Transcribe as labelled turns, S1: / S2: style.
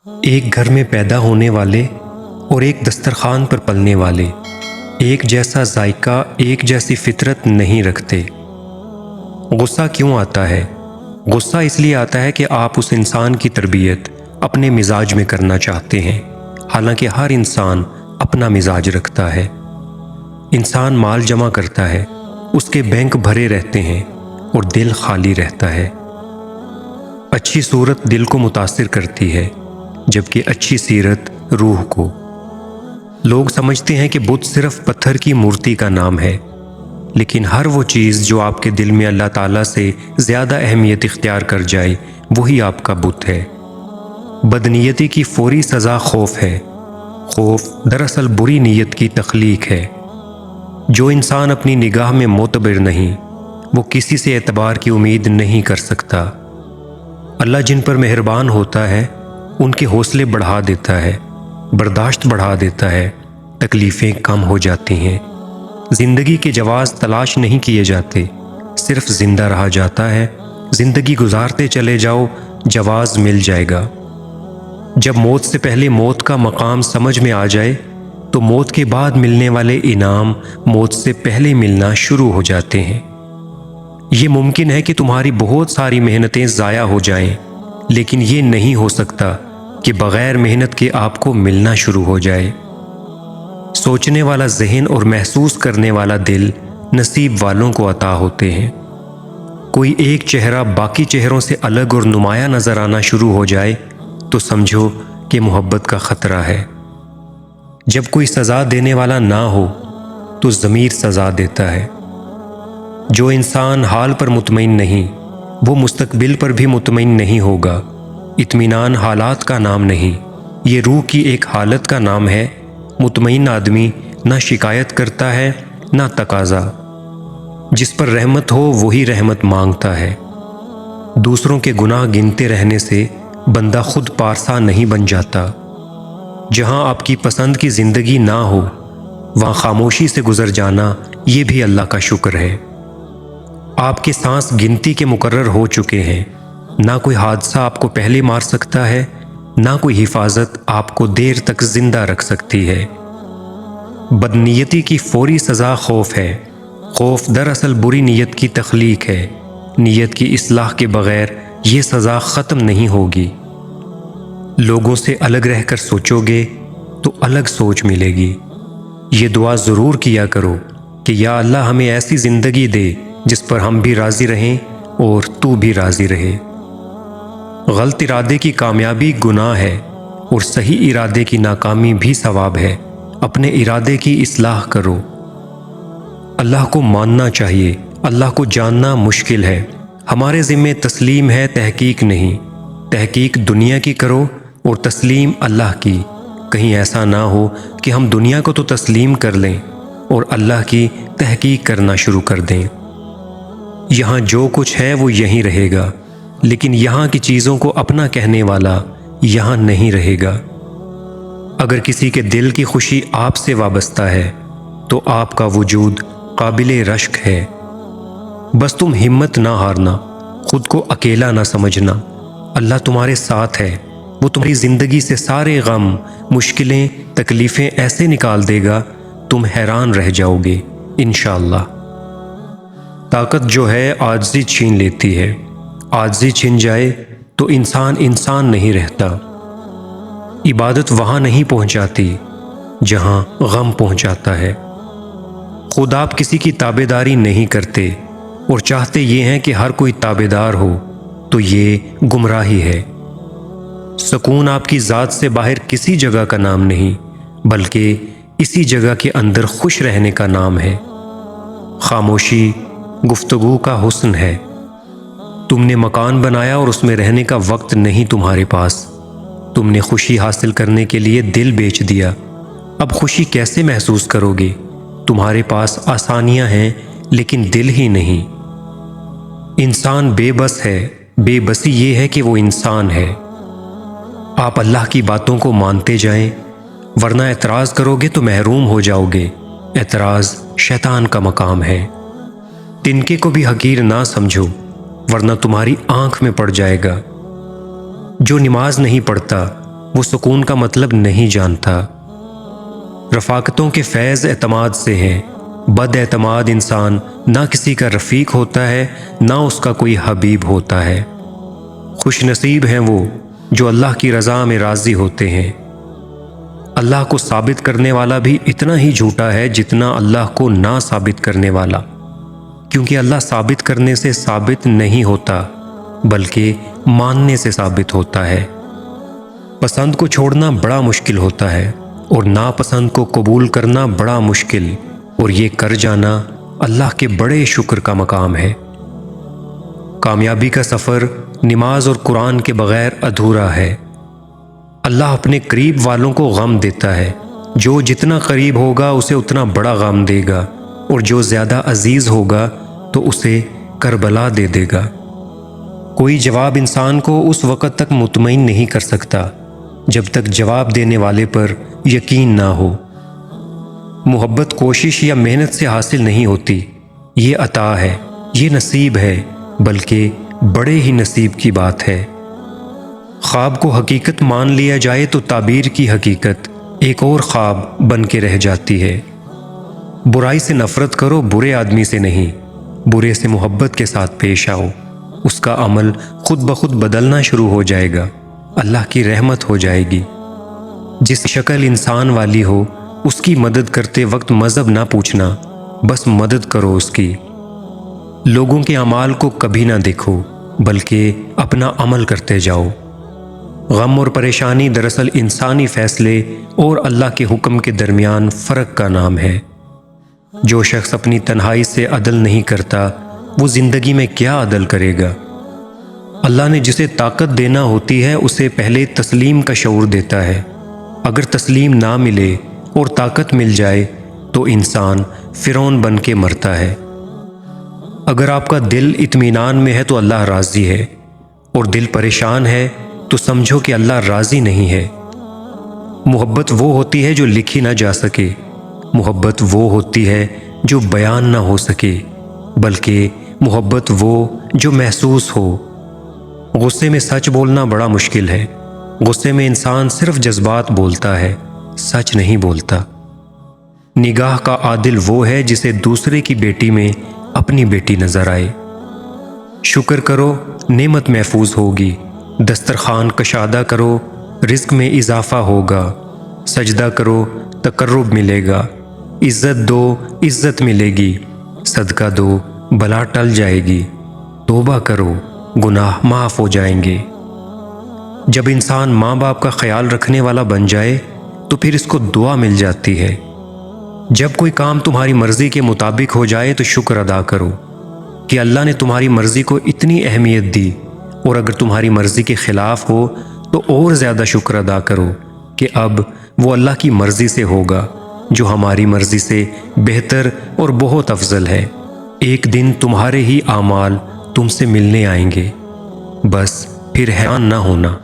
S1: ایک گھر میں پیدا ہونے والے اور ایک دسترخوان پر پلنے والے ایک جیسا ذائقہ، ایک جیسی فطرت نہیں رکھتے۔ غصہ کیوں آتا ہے؟ غصہ اس لیے آتا ہے کہ آپ اس انسان کی تربیت اپنے مزاج میں کرنا چاہتے ہیں، حالانکہ ہر انسان اپنا مزاج رکھتا ہے۔ انسان مال جمع کرتا ہے، اس کے بینک بھرے رہتے ہیں اور دل خالی رہتا ہے۔ اچھی صورت دل کو متاثر کرتی ہے، جبکہ اچھی سیرت روح کو۔ لوگ سمجھتے ہیں کہ بت صرف پتھر کی مورتی کا نام ہے، لیکن ہر وہ چیز جو آپ کے دل میں اللہ تعالیٰ سے زیادہ اہمیت اختیار کر جائے وہی آپ کا بت ہے۔ بدنیتی کی فوری سزا خوف ہے۔ خوف دراصل بری نیت کی تخلیق ہے۔ جو انسان اپنی نگاہ میں معتبر نہیں، وہ کسی سے اعتبار کی امید نہیں کر سکتا۔ اللہ جن پر مہربان ہوتا ہے ان کے حوصلے بڑھا دیتا ہے، برداشت بڑھا دیتا ہے، تکلیفیں کم ہو جاتی ہیں۔ زندگی کے جواز تلاش نہیں کیے جاتے، صرف زندہ رہا جاتا ہے۔ زندگی گزارتے چلے جاؤ، جواز مل جائے گا۔ جب موت سے پہلے موت کا مقام سمجھ میں آ جائے تو موت کے بعد ملنے والے انعام موت سے پہلے ملنا شروع ہو جاتے ہیں۔ یہ ممکن ہے کہ تمہاری بہت ساری محنتیں ضائع ہو جائیں، لیکن یہ نہیں ہو سکتا کہ بغیر محنت کے آپ کو ملنا شروع ہو جائے۔ سوچنے والا ذہن اور محسوس کرنے والا دل نصیب والوں کو عطا ہوتے ہیں۔ کوئی ایک چہرہ باقی چہروں سے الگ اور نمایاں نظر آنا شروع ہو جائے تو سمجھو کہ محبت کا خطرہ ہے۔ جب کوئی سزا دینے والا نہ ہو تو ضمیر سزا دیتا ہے۔ جو انسان حال پر مطمئن نہیں، وہ مستقبل پر بھی مطمئن نہیں ہوگا۔ اطمینان حالات کا نام نہیں، یہ روح کی ایک حالت کا نام ہے۔ مطمئن آدمی نہ شکایت کرتا ہے نہ تقاضا۔ جس پر رحمت ہو وہی رحمت مانگتا ہے۔ دوسروں کے گناہ گنتے رہنے سے بندہ خود پارسا نہیں بن جاتا۔ جہاں آپ کی پسند کی زندگی نہ ہو وہاں خاموشی سے گزر جانا یہ بھی اللہ کا شکر ہے۔ آپ کے سانس گنتی کے مقرر ہو چکے ہیں۔ نہ کوئی حادثہ آپ کو پہلے مار سکتا ہے، نہ کوئی حفاظت آپ کو دیر تک زندہ رکھ سکتی ہے۔ بدنیتی کی فوری سزا خوف ہے۔ خوف دراصل بری نیت کی تخلیق ہے۔ نیت کی اصلاح کے بغیر یہ سزا ختم نہیں ہوگی۔ لوگوں سے الگ رہ کر سوچو گے تو الگ سوچ ملے گی۔ یہ دعا ضرور کیا کرو کہ یا اللہ ہمیں ایسی زندگی دے جس پر ہم بھی راضی رہیں اور تو بھی راضی رہے۔ غلط ارادے کی کامیابی گناہ ہے اور صحیح ارادے کی ناکامی بھی ثواب ہے۔ اپنے ارادے کی اصلاح کرو۔ اللہ کو ماننا چاہیے، اللہ کو جاننا مشکل ہے۔ ہمارے ذمے تسلیم ہے، تحقیق نہیں۔ تحقیق دنیا کی کرو اور تسلیم اللہ کی۔ کہیں ایسا نہ ہو کہ ہم دنیا کو تو تسلیم کر لیں اور اللہ کی تحقیق کرنا شروع کر دیں۔ یہاں جو کچھ ہے وہ یہیں رہے گا، لیکن یہاں کی چیزوں کو اپنا کہنے والا یہاں نہیں رہے گا۔ اگر کسی کے دل کی خوشی آپ سے وابستہ ہے تو آپ کا وجود قابل رشک ہے۔ بس تم ہمت نہ ہارنا، خود کو اکیلا نہ سمجھنا۔ اللہ تمہارے ساتھ ہے، وہ تمہاری زندگی سے سارے غم، مشکلیں، تکلیفیں ایسے نکال دے گا تم حیران رہ جاؤ گے انشاءاللہ۔ طاقت جو ہے عاجزی چھین لیتی ہے۔ عاجزی چھن جائے تو انسان انسان نہیں رہتا۔ عبادت وہاں نہیں پہنچاتی جہاں غم پہنچاتا ہے۔ خود آپ کسی کی تابع داری نہیں کرتے اور چاہتے یہ ہیں کہ ہر کوئی تابع دار ہو، تو یہ گمراہی ہے۔ سکون آپ کی ذات سے باہر کسی جگہ کا نام نہیں، بلکہ اسی جگہ کے اندر خوش رہنے کا نام ہے۔ خاموشی گفتگو کا حسن ہے۔ تم نے مکان بنایا اور اس میں رہنے کا وقت نہیں تمہارے پاس۔ تم نے خوشی حاصل کرنے کے لیے دل بیچ دیا۔ اب خوشی کیسے محسوس کرو گے؟ تمہارے پاس آسانیاں ہیں لیکن دل ہی نہیں۔ انسان بے بس ہے، بے بسی یہ ہے کہ وہ انسان ہے۔ آپ اللہ کی باتوں کو مانتے جائیں، ورنہ اعتراض کرو گے تو محروم ہو جاؤ گے۔ اعتراض شیطان کا مقام ہے۔ تنکے کو بھی حقیر نہ سمجھو، ورنہ تمہاری آنکھ میں پڑ جائے گا۔ جو نماز نہیں پڑھتا وہ سکون کا مطلب نہیں جانتا۔ رفاقتوں کے فیض اعتماد سے ہیں۔ بد اعتماد انسان نہ کسی کا رفیق ہوتا ہے، نہ اس کا کوئی حبیب ہوتا ہے۔ خوش نصیب ہیں وہ جو اللہ کی رضا میں راضی ہوتے ہیں۔ اللہ کو ثابت کرنے والا بھی اتنا ہی جھوٹا ہے جتنا اللہ کو نہ ثابت کرنے والا، کیونکہ اللہ ثابت کرنے سے ثابت نہیں ہوتا بلکہ ماننے سے ثابت ہوتا ہے۔ پسند کو چھوڑنا بڑا مشکل ہوتا ہے اور ناپسند کو قبول کرنا بڑا مشکل، اور یہ کر جانا اللہ کے بڑے شکر کا مقام ہے۔ کامیابی کا سفر نماز اور قرآن کے بغیر ادھورا ہے۔ اللہ اپنے قریب والوں کو غم دیتا ہے۔ جو جتنا قریب ہوگا اسے اتنا بڑا غم دے گا، اور جو زیادہ عزیز ہوگا تو اسے کربلا دے دے گا۔ کوئی جواب انسان کو اس وقت تک مطمئن نہیں کر سکتا جب تک جواب دینے والے پر یقین نہ ہو۔ محبت کوشش یا محنت سے حاصل نہیں ہوتی، یہ عطا ہے، یہ نصیب ہے، بلکہ بڑے ہی نصیب کی بات ہے۔ خواب کو حقیقت مان لیا جائے تو تعبیر کی حقیقت ایک اور خواب بن کے رہ جاتی ہے۔ برائی سے نفرت کرو، برے آدمی سے نہیں۔ برے سے محبت کے ساتھ پیش آؤ، اس کا عمل خود بخود بدلنا شروع ہو جائے گا، اللہ کی رحمت ہو جائے گی۔ جس شکل انسان والی ہو اس کی مدد کرتے وقت مذہب نہ پوچھنا، بس مدد کرو اس کی۔ لوگوں کے اعمال کو کبھی نہ دیکھو بلکہ اپنا عمل کرتے جاؤ۔ غم اور پریشانی دراصل انسانی فیصلے اور اللہ کے حکم کے درمیان فرق کا نام ہے۔ جو شخص اپنی تنہائی سے عدل نہیں کرتا وہ زندگی میں کیا عدل کرے گا؟ اللہ نے جسے طاقت دینا ہوتی ہے اسے پہلے تسلیم کا شعور دیتا ہے۔ اگر تسلیم نہ ملے اور طاقت مل جائے تو انسان فرعون بن کے مرتا ہے۔ اگر آپ کا دل اطمینان میں ہے تو اللہ راضی ہے، اور دل پریشان ہے تو سمجھو کہ اللہ راضی نہیں ہے۔ محبت وہ ہوتی ہے جو لکھی نہ جا سکے، محبت وہ ہوتی ہے جو بیان نہ ہو سکے، بلکہ محبت وہ جو محسوس ہو۔ غصے میں سچ بولنا بڑا مشکل ہے۔ غصے میں انسان صرف جذبات بولتا ہے، سچ نہیں بولتا۔ نگاہ کا عادل وہ ہے جسے دوسرے کی بیٹی میں اپنی بیٹی نظر آئے۔ شکر کرو، نعمت محفوظ ہوگی۔ دسترخوان کشادہ کرو، رزق میں اضافہ ہوگا۔ سجدہ کرو، تقرب ملے گا۔ عزت دو، عزت ملے گی۔ صدقہ دو، بلا ٹل جائے گی۔ توبہ کرو، گناہ معاف ہو جائیں گے۔ جب انسان ماں باپ کا خیال رکھنے والا بن جائے تو پھر اس کو دعا مل جاتی ہے۔ جب کوئی کام تمہاری مرضی کے مطابق ہو جائے تو شکر ادا کرو کہ اللہ نے تمہاری مرضی کو اتنی اہمیت دی، اور اگر تمہاری مرضی کے خلاف ہو تو اور زیادہ شکر ادا کرو کہ اب وہ اللہ کی مرضی سے ہوگا جو ہماری مرضی سے بہتر اور بہت افضل ہے۔ ایک دن تمہارے ہی اعمال تم سے ملنے آئیں گے، بس پھر حیران نہ ہونا۔